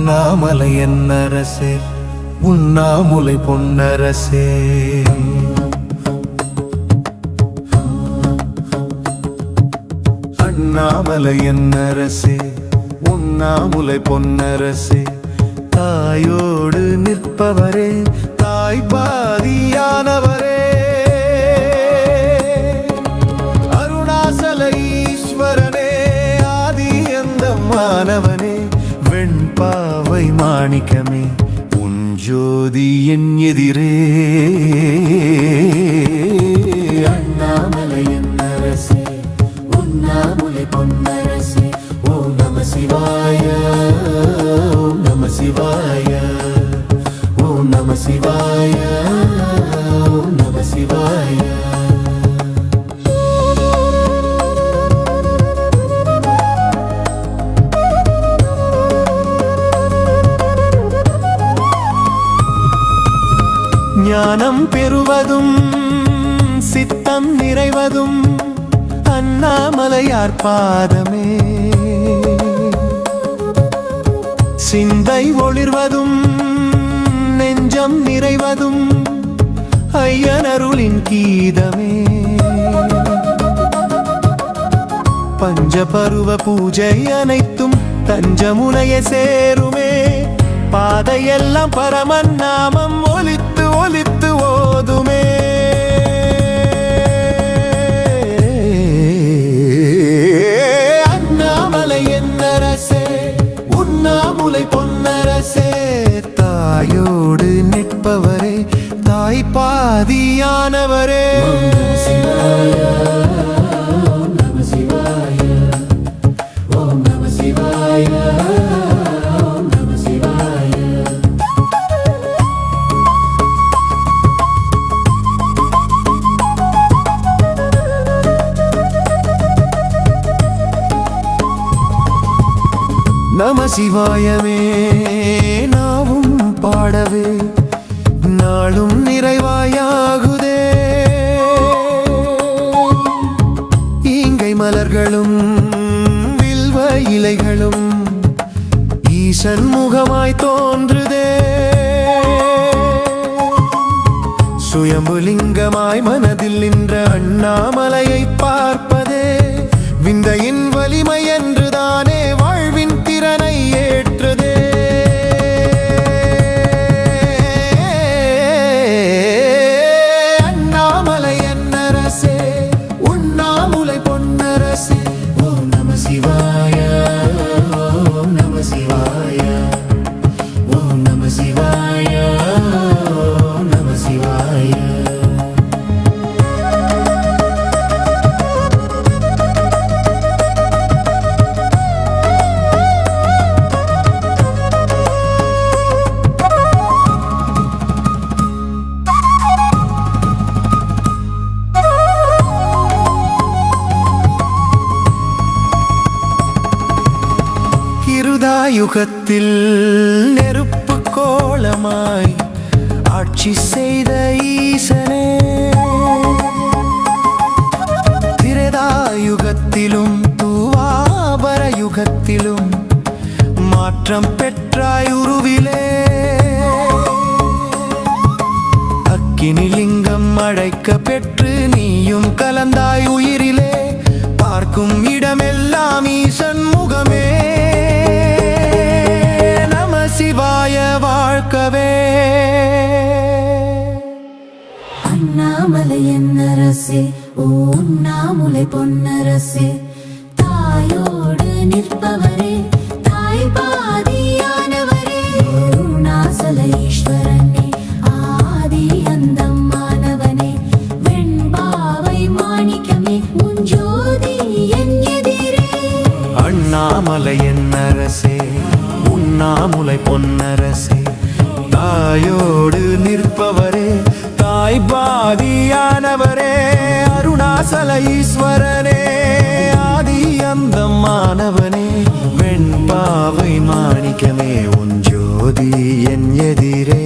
அண்ணாமலையன் அரசே உண்ணாமுலை பொன்னரசே. அண்ணாமலையன் அரசே உண்ணாமுலை பொன்னரசே, தாயோடு நிற்பவரே தாய் பாதியானவரே, அருணாசல ஈஸ்வரனே ஆதி அந்தமானவனே, வெண்பாவை மாணிக்கமே உன் ஜோதி என் எதிரே. அண்ணாமலையன் அரசே உண்ணாமுலை பொன்னரசே, ஓம் நம சிவாய ஓம் நம சிவாய ஓம் நம சிவாய ஓம் நம சிவாய. ஞானம் பெறுவதும் சித்தம் நிறைவதும் அண்ணாமலையார் பாதமே, சிந்தை ஒளிர்வதும் நெஞ்சம் நிறைவதும் ஐயனருளின் கீதமே. பஞ்சபருவ பூஜை அனைத்தும் தஞ்சமுனைய சேருமே, பாதையெல்லாம் பரமன் நாமம் ஒலித்து ஒலித்து ஓதுமே. அண்ணாமலையன் அரசே உண்ணாமுலை பொன்னரசே, தாயோடு நிற்பவரே தாய் பாதியானவரே. ஓம் நம சிவாய ஓம் நம சிவாய ஓம் நம சிவாய. நம சிவாயமே நாவும் பாடவே நாளும் நிறைவாயாகுதே, ஈங்கை மலர்களும் வில்வ இலைகளும் ஈசன் முகமாய் தோன்றுதே, சுயம்புலிங்கமாய் மனதில் நின்ற அண்ணாமலையை பார்ப்பதே விந்தையின் வலிமை என்றுதானே வாழ்வின் திறனை ஏற்றதே. அண்ணாமலையன் அரசே உண்ணாமுலை பொன்னரசே, ஓம் நம சிவாய ஓம் நம சிவாய ஓம் நம சிவாய ஓம் நம சிவாய. கிருதாயுகத்தில் நெருப்பு கோலமாய் ஆட்சி செய்த ஈசனே, திரேதாயுகத்திலும் துவாபர யுகத்திலும் மாற்றம் பெற்றாய் உருவிலே, அக்கினி லிங்கம் அழைக்க பெற்று நீயும் கலந்தாய் உயிரிலே, பார்க்கும் இடமெல்லாம் ஈசன் முகமே. நம சிவாய வாழ்க்கவே. அண்ணாமலையன் அரசே உண்ணாமுலை பொன்னரசே, தாயோடு நிற்பவரே தாய் பாதியானவரே, அருணாசல ஈஸ்வரனே ஆதி அந்தமானவனே, வெண்பாவை மாணிக்கமே உன் ஜோதி என் எதிரே. அண்ணாமலையன் அரசே உண்ணாமுலை பொன்னரசே, தாயோடு நிற்பவரே தாய் பாதியானவரே, அருணாசல ஈஸ்வரனே ஆதி அந்தமானவனே, வெண்பாவை மாணிக்கமே உன் ஜோதி என் எதிரே.